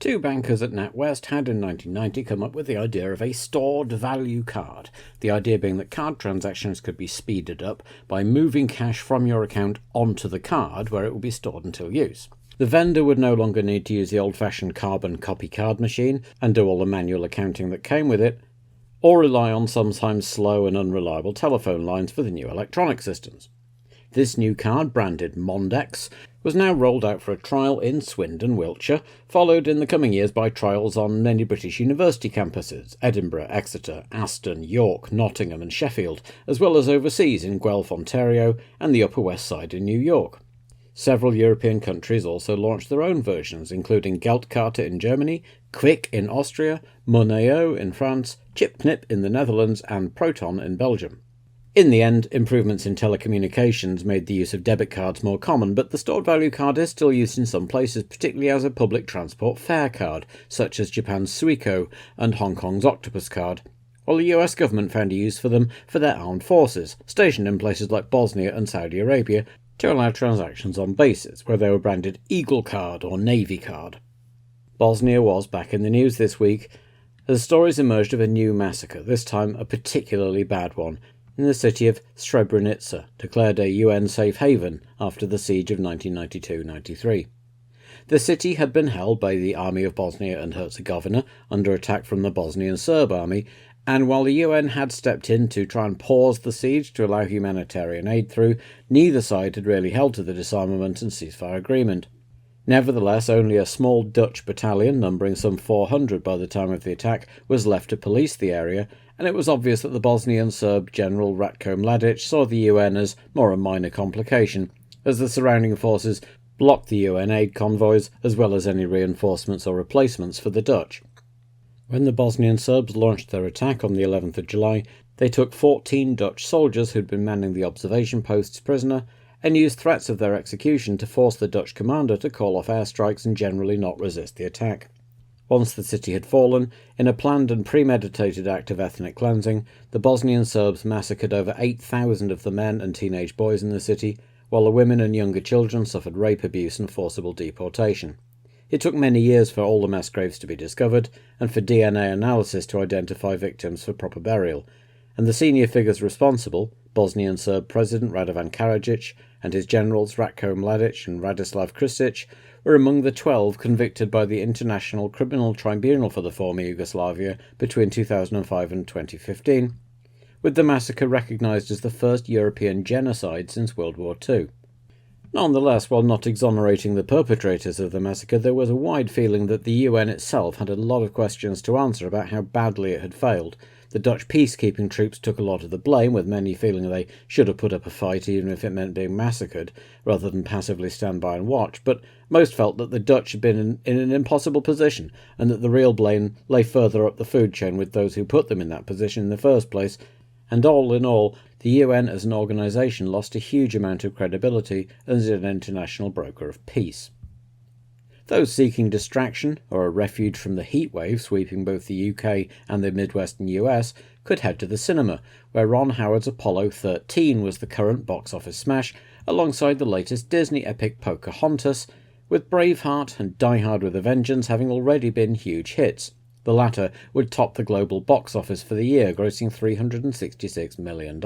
Two bankers at NatWest had in 1990 come up with the idea of a stored value card, the idea being that card transactions could be speeded up by moving cash from your account onto the card where it would be stored until use. The vendor would no longer need to use the old-fashioned carbon copy card machine and do all the manual accounting that came with it, or rely on sometimes slow and unreliable telephone lines for the new electronic systems. This new card, branded Mondex, was now rolled out for a trial in Swindon, Wiltshire, followed in the coming years by trials on many British university campuses, Edinburgh, Exeter, Aston, York, Nottingham and Sheffield, as well as overseas in Guelph, Ontario and the Upper West Side in New York. Several European countries also launched their own versions, including Geldkarte in Germany, Quick in Austria, Moneo in France, ChipKnip in the Netherlands and Proton in Belgium. In the end, improvements in telecommunications made the use of debit cards more common, but the stored value card is still used in some places, particularly as a public transport fare card, such as Japan's Suico and Hong Kong's Octopus card, while the US government found a use for them for their armed forces, stationed in places like Bosnia and Saudi Arabia, to allow transactions on bases, where they were branded Eagle Card or Navy Card. Bosnia was back in the news this week, as stories emerged of a new massacre, this time a particularly bad one, in the city of Srebrenica, declared a UN safe haven after the siege of 1992-93. The city had been held by the Army of Bosnia and Herzegovina under attack from the Bosnian Serb army, and while the UN had stepped in to try and pause the siege to allow humanitarian aid through, neither side had really held to the disarmament and ceasefire agreement. Nevertheless, only a small Dutch battalion, numbering some 400 by the time of the attack, was left to police the area, and it was obvious that the Bosnian Serb General Ratko Mladic saw the UN as more a minor complication, as the surrounding forces blocked the UN aid convoys as well as any reinforcements or replacements for the Dutch. When the Bosnian Serbs launched their attack on the 11th of July, they took 14 Dutch soldiers who'd been manning the observation posts prisoner, and used threats of their execution to force the Dutch commander to call off airstrikes and generally not resist the attack. Once the city had fallen, in a planned and premeditated act of ethnic cleansing, the Bosnian Serbs massacred over 8,000 of the men and teenage boys in the city, while the women and younger children suffered rape, abuse and forcible deportation. It took many years for all the mass graves to be discovered, and for DNA analysis to identify victims for proper burial, and the senior figures responsible, Bosnian Serb President Radovan Karadzic and his generals Ratko Mladic and Radislav Krstić, were among the 12 convicted by the International Criminal Tribunal for the former Yugoslavia between 2005 and 2015, with the massacre recognised as the first European genocide since World War II. Nonetheless, while not exonerating the perpetrators of the massacre, there was a wide feeling that the UN itself had a lot of questions to answer about how badly it had failed. The Dutch peacekeeping troops took a lot of the blame, with many feeling they should have put up a fight even if it meant being massacred, rather than passively stand by and watch, but most felt that the Dutch had been in an impossible position, and that the real blame lay further up the food chain with those who put them in that position in the first place, and all in all, the UN as an organisation lost a huge amount of credibility as an international broker of peace. Those seeking distraction, or a refuge from the heatwave sweeping both the UK and the Midwestern US, could head to the cinema, where Ron Howard's Apollo 13 was the current box office smash, alongside the latest Disney epic Pocahontas, with Braveheart and Die Hard with a Vengeance having already been huge hits. The latter would top the global box office for the year, grossing $366 million.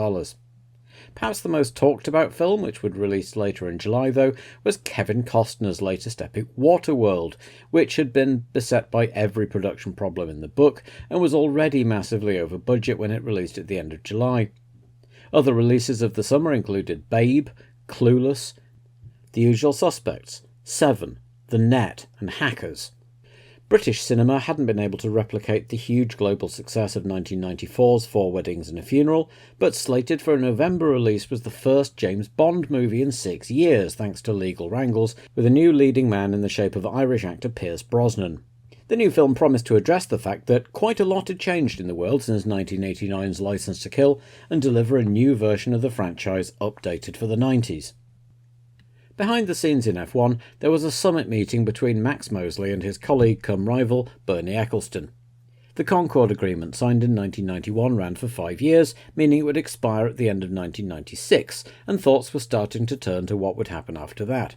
Perhaps the most talked about film, which would release later in July though, was Kevin Costner's latest epic Waterworld, which had been beset by every production problem in the book and was already massively over budget when it released at the end of July. Other releases of the summer included Babe, Clueless, The Usual Suspects, Seven, The Net and Hackers. British cinema hadn't been able to replicate the huge global success of 1994's Four Weddings and a Funeral, but slated for a November release was the first James Bond movie in 6 years, thanks to legal wrangles, with a new leading man in the shape of Irish actor Pierce Brosnan. The new film promised to address the fact that quite a lot had changed in the world since 1989's Licence to Kill, and deliver a new version of the franchise updated for the 90s. Behind the scenes in F1, there was a summit meeting between Max Mosley and his colleague cum rival, Bernie Ecclestone. The Concorde Agreement, signed in 1991, ran for 5 years, meaning it would expire at the end of 1996, and thoughts were starting to turn to what would happen after that.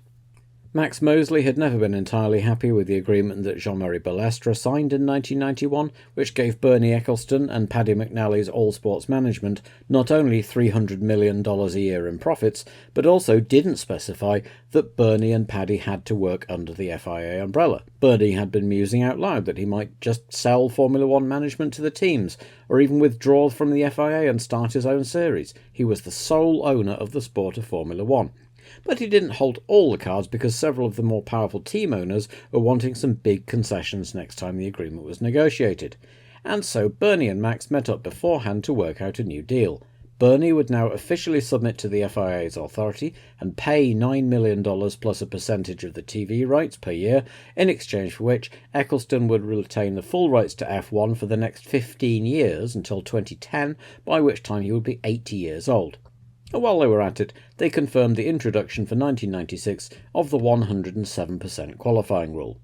Max Mosley had never been entirely happy with the agreement that Jean-Marie Balestre signed in 1991, which gave Bernie Ecclestone and Paddy McNally's All Sports Management not only $300 million a year in profits, but also didn't specify that Bernie and Paddy had to work under the FIA umbrella. Bernie had been musing out loud that he might just sell Formula One management to the teams, or even withdraw from the FIA and start his own series. He was the sole owner of the sport of Formula One. But he didn't hold all the cards because several of the more powerful team owners were wanting some big concessions next time the agreement was negotiated. And so Bernie and Max met up beforehand to work out a new deal. Bernie would now officially submit to the FIA's authority and pay $9 million plus a percentage of the TV rights per year, in exchange for which Ecclestone would retain the full rights to F1 for the next 15 years until 2010, by which time he would be 80 years old. And while they were at it, they confirmed the introduction for 1996 of the 107% qualifying rule.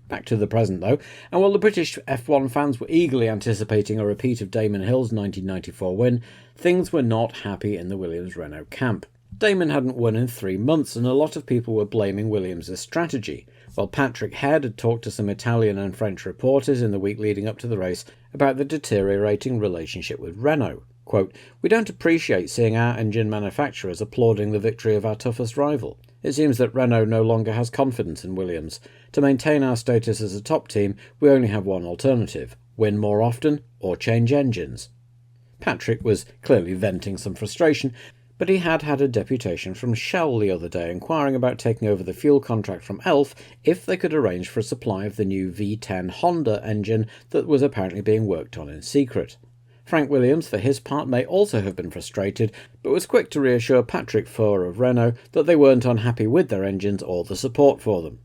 Back to the present though, and while the British F1 fans were eagerly anticipating a repeat of Damon Hill's 1994 win, things were not happy in the Williams-Renault camp. Damon hadn't won in 3 months, and a lot of people were blaming Williams' strategy, while Patrick Head had talked to some Italian and French reporters in the week leading up to the race about the deteriorating relationship with Renault. Quote, "We don't appreciate seeing our engine manufacturers applauding the victory of our toughest rival. It seems that Renault no longer has confidence in Williams. To maintain our status as a top team, we only have one alternative: win more often or change engines." Patrick was clearly venting some frustration, but he had had a deputation from Shell the other day inquiring about taking over the fuel contract from Elf if they could arrange for a supply of the new V10 Honda engine that was apparently being worked on in secret. Frank Williams, for his part, may also have been frustrated, but was quick to reassure Patrick Four of Renault that they weren't unhappy with their engines or the support for them.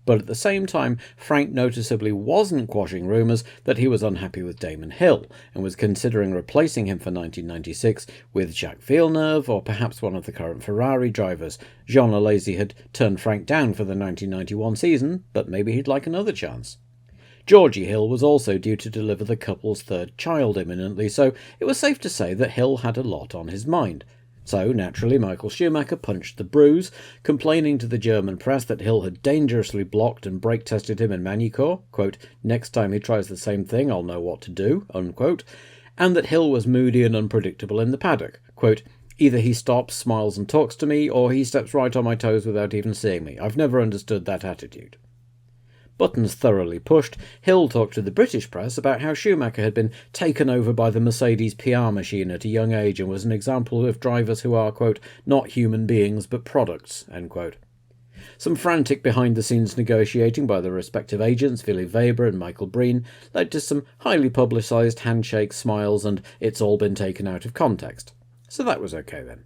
But at the same time, Frank noticeably wasn't quashing rumours that he was unhappy with Damon Hill, and was considering replacing him for 1996 with Jacques Villeneuve, or perhaps one of the current Ferrari drivers. Jean Alesi had turned Frank down for the 1991 season, but maybe he'd like another chance. Georgie Hill was also due to deliver the couple's third child imminently, so it was safe to say that Hill had a lot on his mind. So, naturally, Michael Schumacher punched the bruise, complaining to the German press that Hill had dangerously blocked and brake-tested him in Magny-Cours, quote, "Next time he tries the same thing, I'll know what to do," unquote, and that Hill was moody and unpredictable in the paddock, quote, "Either he stops, smiles and talks to me, or he steps right on my toes without even seeing me. I've never understood that attitude." Buttons thoroughly pushed, Hill talked to the British press about how Schumacher had been taken over by the Mercedes PR machine at a young age and was an example of drivers who are, quote, "not human beings but products," end quote. Some frantic behind-the-scenes negotiating by the respective agents, Willy Weber and Michael Breen, led to some highly publicised handshakes, smiles, and "it's all been taken out of context." So that was okay then.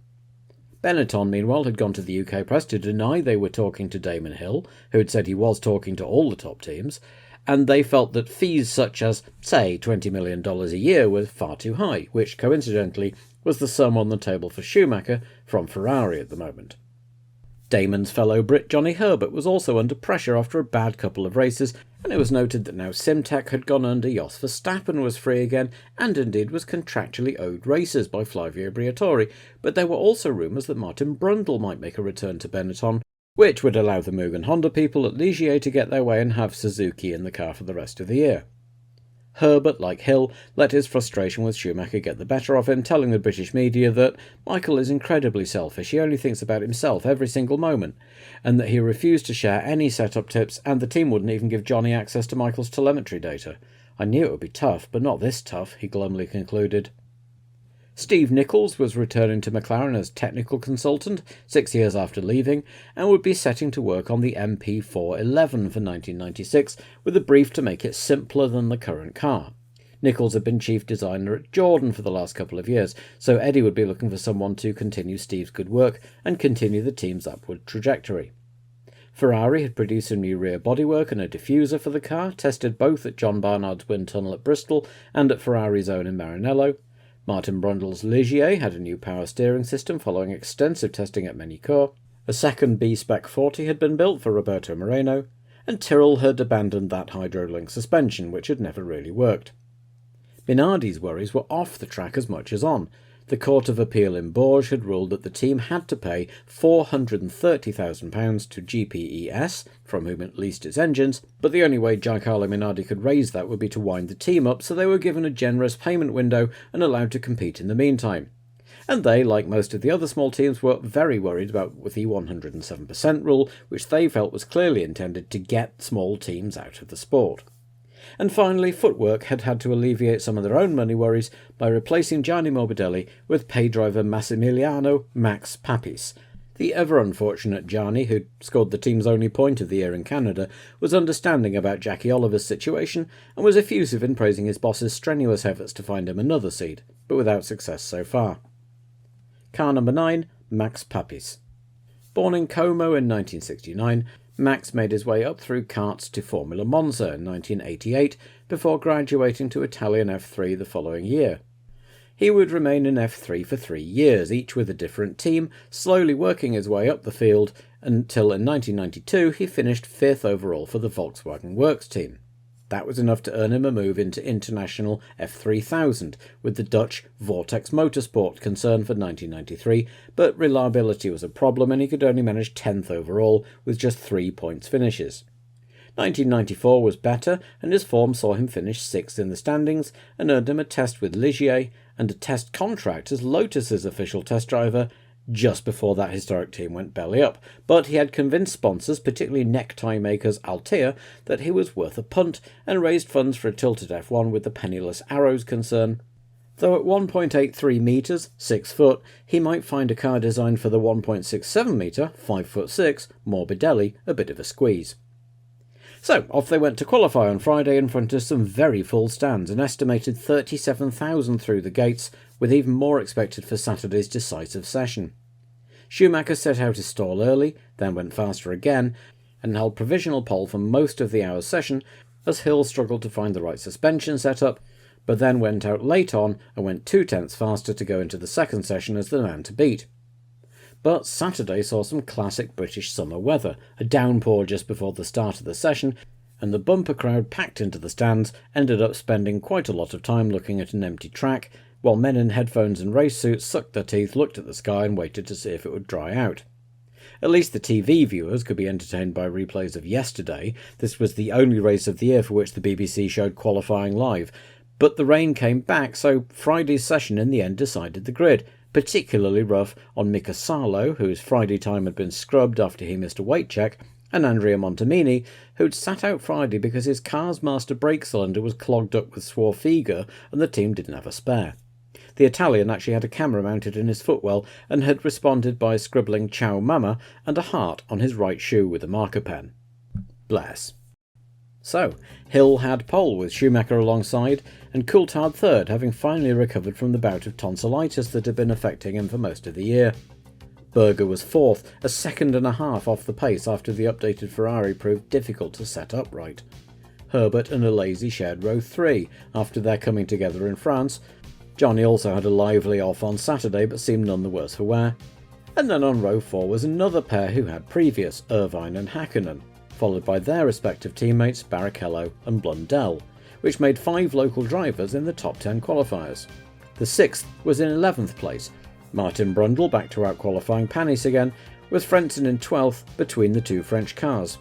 Benetton, meanwhile, had gone to the UK press to deny they were talking to Damon Hill, who had said he was talking to all the top teams, and they felt that fees such as, say, $20 million a year were far too high, which, coincidentally, was the sum on the table for Schumacher from Ferrari at the moment. Damon's fellow Brit Johnny Herbert was also under pressure after a bad couple of races, and it was noted that now Simtek had gone under, Jos Verstappen was free again, and indeed was contractually owed races by Flavio Briatore, but there were also rumours that Martin Brundle might make a return to Benetton, which would allow the Mugen Honda people at Ligier to get their way and have Suzuki in the car for the rest of the year. Herbert, like Hill, let his frustration with Schumacher get the better of him, telling the British media that Michael is incredibly selfish, he only thinks about himself every single moment, and that he refused to share any setup tips, and the team wouldn't even give Johnny access to Michael's telemetry data. "I knew it would be tough, but not this tough," he glumly concluded. Steve Nichols was returning to McLaren as technical consultant 6 years after leaving, and would be setting to work on the MP411 for 1996, with a brief to make it simpler than the current car. Nichols had been chief designer at Jordan for the last couple of years, so Eddie would be looking for someone to continue Steve's good work and continue the team's upward trajectory. Ferrari had produced some new rear bodywork and a diffuser for the car, tested both at John Barnard's wind tunnel at Bristol and at Ferrari's own in Maranello. Martin Brundle's Ligier had a new power steering system following extensive testing at Magny-Cours. A second B-Spec 40 had been built for Roberto Moreno, and Tyrrell had abandoned that Hydrolink suspension, which had never really worked. Minardi's worries were off the track as much as on. The Court of Appeal in Bourges had ruled that the team had to pay £430,000 to GPES, from whom it leased its engines, but the only way Giancarlo Minardi could raise that would be to wind the team up, so they were given a generous payment window and allowed to compete in the meantime. And they, like most of the other small teams, were very worried about the 107% rule, which they felt was clearly intended to get small teams out of the sport. And finally, Footwork had to alleviate some of their own money worries by replacing Gianni Morbidelli with pay driver Massimiliano Max Papis. The ever-unfortunate Gianni, who'd scored the team's only point of the year in Canada, was understanding about Jackie Oliver's situation and was effusive in praising his boss's strenuous efforts to find him another seat, but without success so far. Car number 9, Max Papis. Born in Como in 1969, Max made his way up through karts to Formula Monza in 1988 before graduating to Italian F3 the following year. He would remain in F3 for 3 years, each with a different team, slowly working his way up the field until in 1992 he finished 5th overall for the Volkswagen Works team. That was enough to earn him a move into International F3000 with the Dutch Vortex Motorsport concern for 1993, but reliability was a problem and he could only manage 10th overall with just 3 points finishes. 1994 was better, and his form saw him finish 6th in the standings and earned him a test with Ligier and a test contract as Lotus's official test driver just before that historic team went belly up, but he had convinced sponsors, particularly necktie makers Altea, that he was worth a punt and raised funds for a tilted F1 with the penniless Arrows concern. Though at 1.83 metres, 6 foot, he might find a car designed for the 1.67 metre, 5'6", Morbidelli a bit of a squeeze. So, off they went to qualify on Friday in front of some very full stands, an estimated 37,000 through the gates, with even more expected for Saturday's decisive session. Schumacher set out his stall early, then went faster again, and held provisional pole for most of the hour's session as Hill struggled to find the right suspension setup, but then went out late on and went 2/10 faster to go into the second session as the man to beat. But Saturday saw some classic British summer weather, a downpour just before the start of the session, and the bumper crowd packed into the stands ended up spending quite a lot of time looking at an empty track, while men in headphones and race suits sucked their teeth, looked at the sky and waited to see if it would dry out. At least the TV viewers could be entertained by replays of yesterday. This was the only race of the year for which the BBC showed qualifying live, but the rain came back, so Friday's session in the end decided the grid, particularly rough on Mika Salo, whose Friday time had been scrubbed after he missed a weight check, and Andrea Montemini, who'd sat out Friday because his car's master brake cylinder was clogged up with Swarfiga and the team didn't have a spare. The Italian actually had a camera mounted in his footwell and had responded by scribbling "Ciao Mama" and a heart on his right shoe with a marker pen. Bless. So, Hill had pole with Schumacher alongside, and Coulthard third, having finally recovered from the bout of tonsillitis that had been affecting him for most of the year. Berger was fourth, a second and a half off the pace after the updated Ferrari proved difficult to set up right. Herbert and Alesi shared row 3 after their coming together in France. Johnny also had a lively off on Saturday but seemed none the worse for wear. And then on row 4 was another pair who had previous, Irvine and Hakkinen, followed by their respective teammates Barrichello and Blundell, which made 5 local drivers in the top 10 qualifiers. The 6th was in 11th place, Martin Brundle back to out-qualifying Panis again, with Frentzen in 12th between the 2 French cars.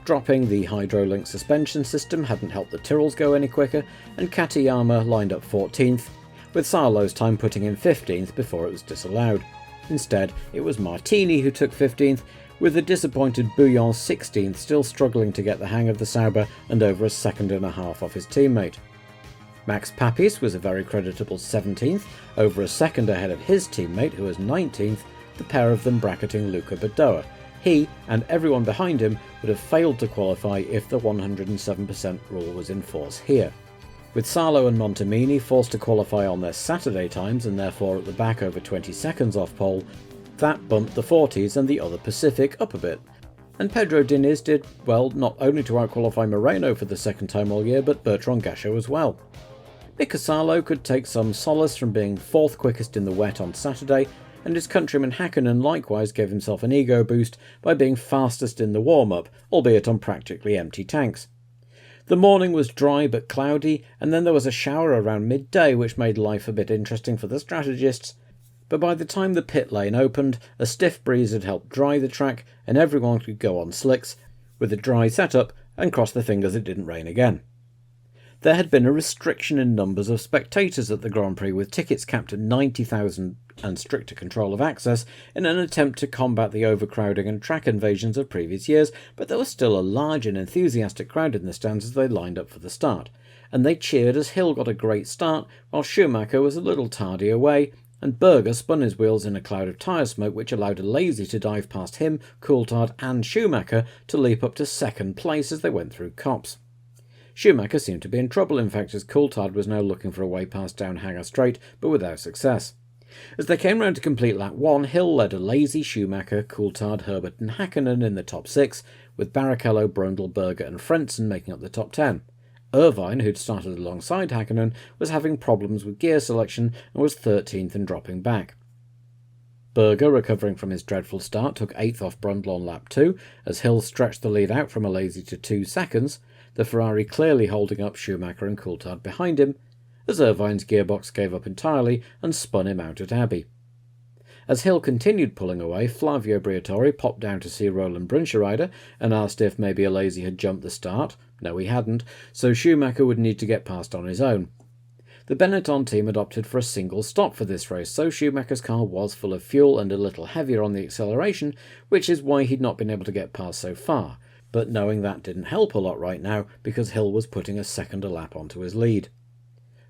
Dropping the Hydrolink suspension system hadn't helped the Tyrrells go any quicker, and Katayama lined up 14th, with Salo's time putting in 15th before it was disallowed. Instead, it was Martini who took 15th, with the disappointed Bouillon 16th still struggling to get the hang of the Sauber and over a second and a half off his teammate. Max Papis was a very creditable 17th, over a second ahead of his teammate who was 19th, the pair of them bracketing Luca Badoa. He, and everyone behind him, would have failed to qualify if the 107% rule was in force here. With Salo and Montemini forced to qualify on their Saturday times and therefore at the back over 20 seconds off pole, that bumped the 40s and the other Pacific up a bit. And Pedro Diniz did well not only to out-qualify Moreno for the second time all year, but Bertrand Gachot as well. Mika Salo could take some solace from being 4th quickest in the wet on Saturday, and his countryman Hakkinen likewise gave himself an ego boost by being fastest in the warm-up, albeit on practically empty tanks. The morning was dry but cloudy, and then there was a shower around midday which made life a bit interesting for the strategists. But by the time the pit lane opened, a stiff breeze had helped dry the track, and everyone could go on slicks with a dry setup and cross their fingers it didn't rain again. There had been a restriction in numbers of spectators at the Grand Prix, with tickets capped at 90,000 and stricter control of access in an attempt to combat the overcrowding and track invasions of previous years, but there was still a large and enthusiastic crowd in the stands as they lined up for the start, and they cheered as Hill got a great start, while Schumacher was a little tardy away, and Berger spun his wheels in a cloud of tyre smoke which allowed a lazy to dive past him, Coulthard and Schumacher to leap up to second place as they went through copse. Schumacher seemed to be in trouble, in fact, as Coulthard was now looking for a way past down Hanger Straight, but without success. As they came round to complete lap 1, Hill led a lazy Schumacher, Coulthard, Herbert and Hakkinen in the top 6, with Barrichello, Brundle, Berger and Frentzen making up the top 10. Irvine, who'd started alongside Hakkinen, was having problems with gear selection and was 13th and dropping back. Berger, recovering from his dreadful start, took 8th off Brundle on lap 2, as Hill stretched the lead out from a lazy to 2 seconds, the Ferrari clearly holding up Schumacher and Coulthard behind him, as Irvine's gearbox gave up entirely and spun him out at Abbey. As Hill continued pulling away, Flavio Briatore popped down to see Roland Brunschreider and asked if maybe a lazy had jumped the start. No, he hadn't, so Schumacher would need to get past on his own. The Benetton team had opted for a single stop for this race, so Schumacher's car was full of fuel and a little heavier on the acceleration, which is why he'd not been able to get past so far. But knowing that didn't help a lot right now, because Hill was putting a second a lap onto his lead.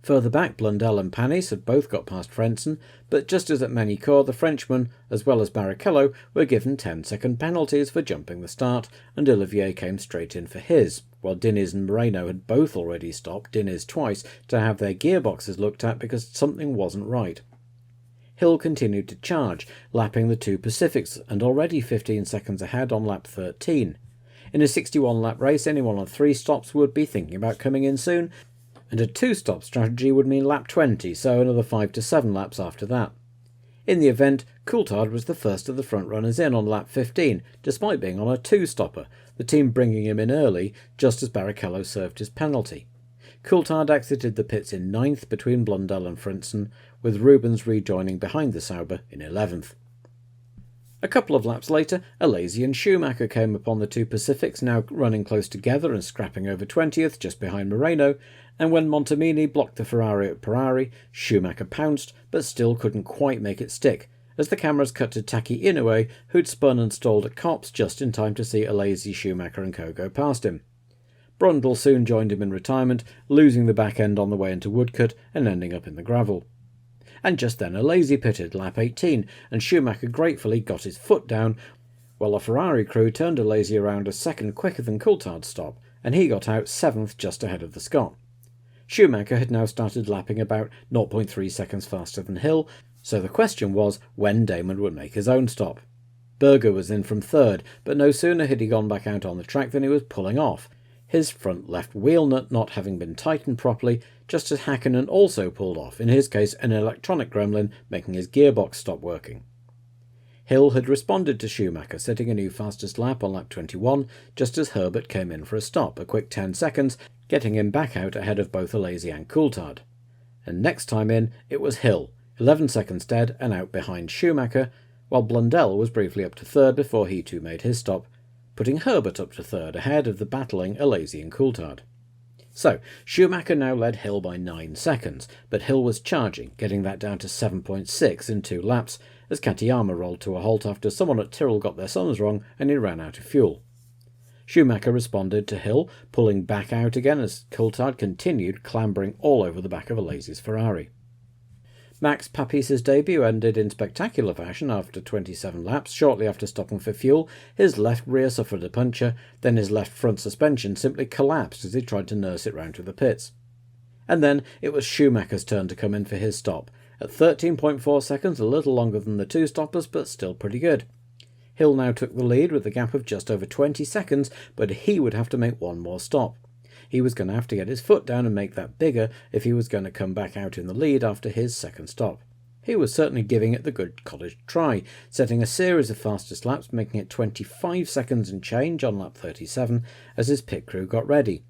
Further back, Blundell and Panis had both got past Frentzen, but just as at Manicourt, the Frenchman, as well as Barrichello, were given 10-second penalties for jumping the start, and Olivier came straight in for his, while Diniz and Moreno had both already stopped, Diniz twice, to have their gearboxes looked at because something wasn't right. Hill continued to charge, lapping the 2 Pacifics, and already 15 seconds ahead on lap 13. In a 61-lap race, anyone on 3 stops would be thinking about coming in soon, and a 2-stop strategy would mean lap 20, so another 5 to 7 laps after that. In the event, Coulthard was the first of the front-runners in on lap 15, despite being on a 2-stopper, the team bringing him in early, just as Barrichello served his penalty. Coulthard exited the pits in 9th between Blundell and Frentzen, with Rubens rejoining behind the Sauber in 11th. A couple of laps later, Alesi and Schumacher came upon the 2 Pacifics, now running close together and scrapping over 20th, just behind Moreno, and when Montemini blocked the Ferrari at Ferrari, Schumacher pounced, but still couldn't quite make it stick, as the cameras cut to Taki Inoue, who'd spun and stalled at Copse just in time to see Alesi, Schumacher and co go past him. Brundle soon joined him in retirement, losing the back end on the way into Woodcut and ending up in the gravel. And just then Alesi pitted lap 18, and Schumacher gratefully got his foot down, while the Ferrari crew turned Alesi around a second quicker than Coulthard's stop, and he got out 7th just ahead of the Scot. Schumacher had now started lapping about 0.3 seconds faster than Hill, so the question was when Damon would make his own stop. Berger was in from 3rd, but no sooner had he gone back out on the track than he was pulling off, his front left wheel nut not having been tightened properly, just as Hakkinen also pulled off, in his case an electronic gremlin making his gearbox stop working. Hill had responded to Schumacher, setting a new fastest lap on lap 21, just as Herbert came in for a stop, a quick 10 seconds, getting him back out ahead of both Alesi and Coulthard. And next time in, it was Hill, 11 seconds dead and out behind Schumacher, while Blundell was briefly up to 3rd before he too made his stop, putting Herbert up to 3rd ahead of the battling Alesi and Coulthard. So, Schumacher now led Hill by 9 seconds, but Hill was charging, getting that down to 7.6 in 2 laps, as Katayama rolled to a halt after someone at Tyrrell got their sums wrong and he ran out of fuel. Schumacher responded to Hill, pulling back out again as Coulthard continued clambering all over the back of Alesi's Ferrari. Max Papis's debut ended in spectacular fashion after 27 laps. Shortly after stopping for fuel, his left rear suffered a puncture, then his left front suspension simply collapsed as he tried to nurse it round to the pits. And then it was Schumacher's turn to come in for his stop, at 13.4 seconds, a little longer than the 2 stoppers, but still pretty good. Hill now took the lead with a gap of just over 20 seconds, but he would have to make one more stop. He was going to have to get his foot down and make that bigger if he was going to come back out in the lead after his second stop. He was certainly giving it the good college try, setting a series of fastest laps, making it 25 seconds and change on lap 37 as his pit crew got ready,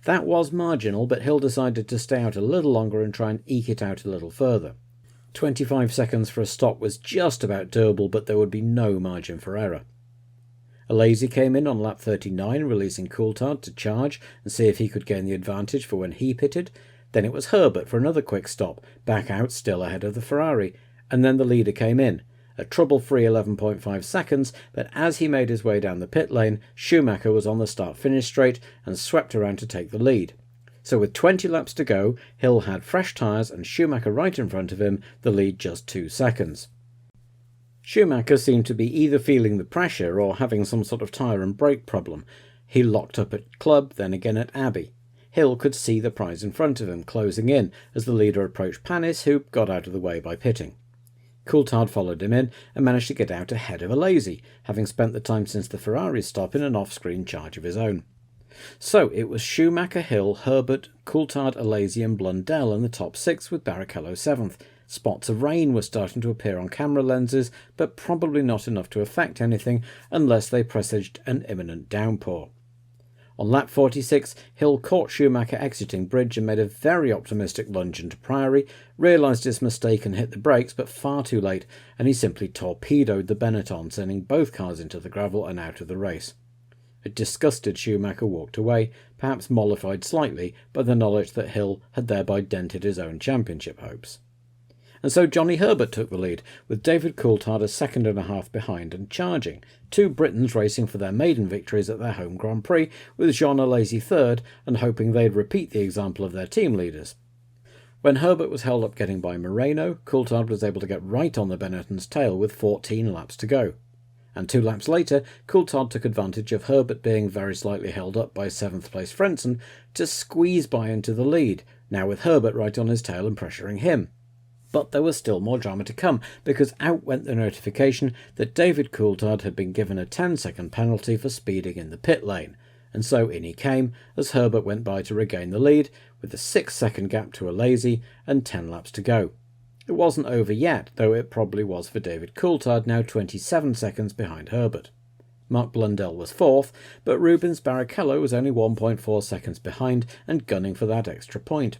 That was marginal, but Hill decided to stay out a little longer and try and eke it out a little further. 25 seconds for a stop was just about doable, but there would be no margin for error. Alesi came in on lap 39, releasing Coulthard to charge and see if he could gain the advantage for when he pitted. Then it was Herbert for another quick stop, back out still ahead of the Ferrari, and then the leader came in. A trouble-free 11.5 seconds, but as he made his way down the pit lane, Schumacher was on the start-finish straight and swept around to take the lead. So with 20 laps to go, Hill had fresh tyres and Schumacher right in front of him, the lead just 2 seconds. Schumacher seemed to be either feeling the pressure or having some sort of tyre and brake problem. He locked up at Club, then again at Abbey. Hill could see the prize in front of him closing in as the leader approached Panis, who got out of the way by pitting. Coulthard followed him in and managed to get out ahead of Alesi, having spent the time since the Ferrari's stop in an off-screen charge of his own. So it was Schumacher, Hill, Herbert, Coulthard, Alesi and Blundell in the top 6 with Barrichello 7th. Spots of rain were starting to appear on camera lenses, but probably not enough to affect anything unless they presaged an imminent downpour. On lap 46, Hill caught Schumacher exiting bridge and made a very optimistic lunge into Priory, realised his mistake and hit the brakes, but far too late, and he simply torpedoed the Benetton, sending both cars into the gravel and out of the race. A disgusted Schumacher walked away, perhaps mollified slightly by the knowledge that Hill had thereby dented his own championship hopes. And so Johnny Herbert took the lead, with David Coulthard a second and a half behind and charging. 2 Britons racing for their maiden victories at their home Grand Prix, with Jean Alesi third and hoping they'd repeat the example of their team leaders. When Herbert was held up getting by Moreno, Coulthard was able to get right on the Benetton's tail with 14 laps to go. And 2 laps later, Coulthard took advantage of Herbert being very slightly held up by 7th place Frentzen to squeeze by into the lead, now with Herbert right on his tail and pressuring him. But there was still more drama to come, because out went the notification that David Coulthard had been given a 10-second penalty for speeding in the pit lane, and so in he came as Herbert went by to regain the lead, with a 6-second gap to Alesi and 10 laps to go. It wasn't over yet, though it probably was for David Coulthard, now 27 seconds behind Herbert. Mark Blundell was 4th, but Rubens Barrichello was only 1.4 seconds behind and gunning for that extra point.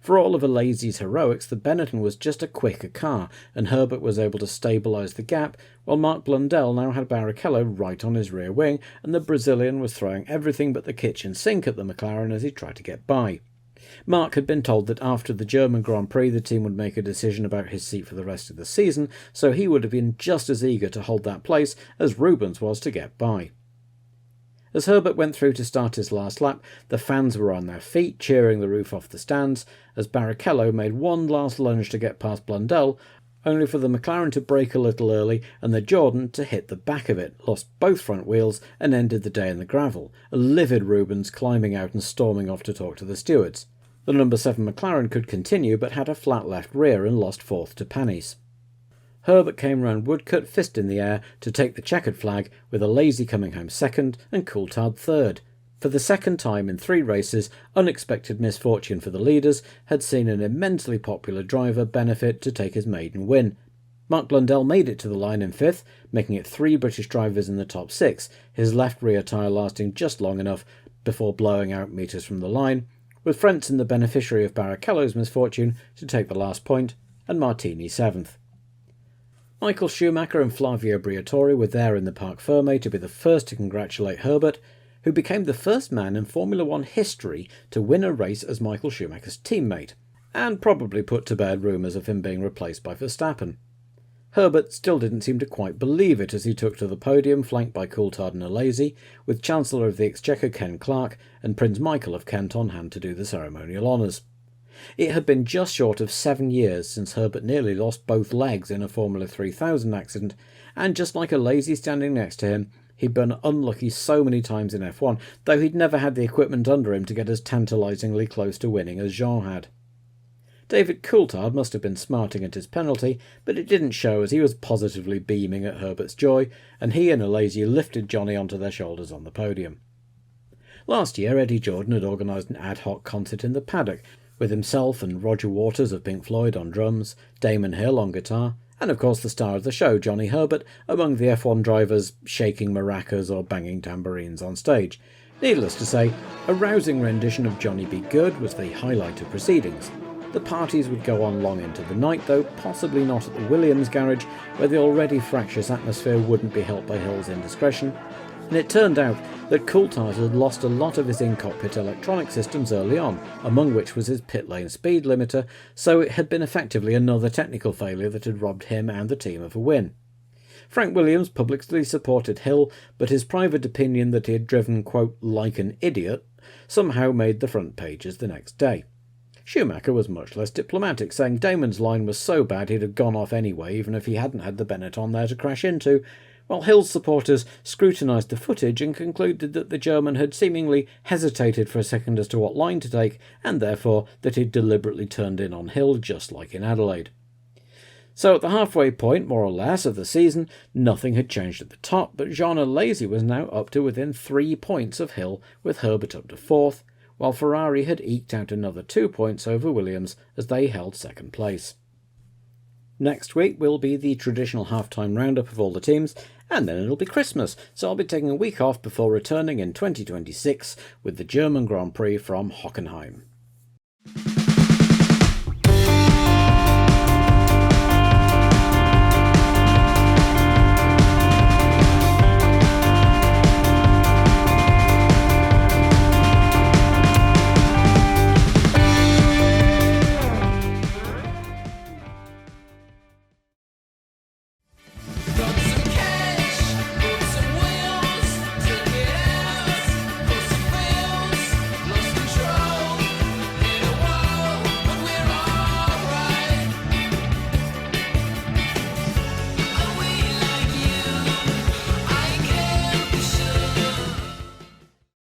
For all of Alesi's heroics, the Benetton was just a quicker car, and Herbert was able to stabilise the gap, while Mark Blundell now had Barrichello right on his rear wing, and the Brazilian was throwing everything but the kitchen sink at the McLaren as he tried to get by. Mark had been told that after the German Grand Prix the team would make a decision about his seat for the rest of the season, so he would have been just as eager to hold that place as Rubens was to get by. As Herbert went through to start his last lap, the fans were on their feet, cheering the roof off the stands, as Barrichello made one last lunge to get past Blundell, only for the McLaren to brake a little early and the Jordan to hit the back of it, lost both front wheels and ended the day in the gravel, a livid Rubens climbing out and storming off to talk to the stewards. The number 7 McLaren could continue but had a flat left rear and lost 4th to Panis. Herbert came round Woodcut, fist in the air, to take the checkered flag, with Alesi coming home 2nd and Coulthard 3rd. For the 2nd time in 3 races, unexpected misfortune for the leaders had seen an immensely popular driver benefit to take his maiden win. Mark Blundell made it to the line in 5th, making it 3 British drivers in the top 6, his left rear tyre lasting just long enough before blowing out metres from the line, with Frentzen the beneficiary of Barrichello's misfortune to take the last point, and Martini 7th. Michael Schumacher and Flavio Briatore were there in the Parc Fermé to be the first to congratulate Herbert, who became the first man in Formula One history to win a race as Michael Schumacher's teammate, and probably put to bed rumours of him being replaced by Verstappen. Herbert still didn't seem to quite believe it as he took to the podium, flanked by Coulthard and Alesi, with Chancellor of the Exchequer Ken Clarke and Prince Michael of Kent on hand to do the ceremonial honours. It had been just short of 7 years since Herbert nearly lost both legs in a Formula 3000 accident, and just like Alesi standing next to him, he'd been unlucky so many times in F1, though he'd never had the equipment under him to get as tantalisingly close to winning as Jean had. David Coulthard must have been smarting at his penalty, but it didn't show as he was positively beaming at Herbert's joy, and he and Alesi lifted Johnny onto their shoulders on the podium. Last year, Eddie Jordan had organised an ad hoc concert in the paddock, with himself and Roger Waters of Pink Floyd on drums, Damon Hill on guitar, and of course the star of the show, Johnny Herbert, among the F1 drivers shaking maracas or banging tambourines on stage. Needless to say, a rousing rendition of Johnny Be Good was the highlight of proceedings. The parties would go on long into the night though, possibly not at the Williams garage, where the already fractious atmosphere wouldn't be helped by Hill's indiscretion. And it turned out that Coulthard had lost a lot of his in-cockpit electronic systems early on, among which was his pit lane speed limiter, so it had been effectively another technical failure that had robbed him and the team of a win. Frank Williams publicly supported Hill, but his private opinion that he had driven, quote, like an idiot, somehow made the front pages the next day. Schumacher was much less diplomatic, saying Damon's line was so bad he'd have gone off anyway, even if he hadn't had the Benetton there to crash into, while Hill's supporters scrutinised the footage and concluded that the German had seemingly hesitated for a second as to what line to take, and therefore that he'd deliberately turned in on Hill just like in Adelaide. So at the halfway point, more or less, of the season, nothing had changed at the top, but Jean Alesi was now up to within 3 points of Hill, with Herbert up to 4th, while Ferrari had eked out another 2 points over Williams as they held second place. Next week will be the traditional half-time roundup of all the teams, and then it'll be Christmas, so I'll be taking a week off before returning in 2026 with the German Grand Prix from Hockenheim.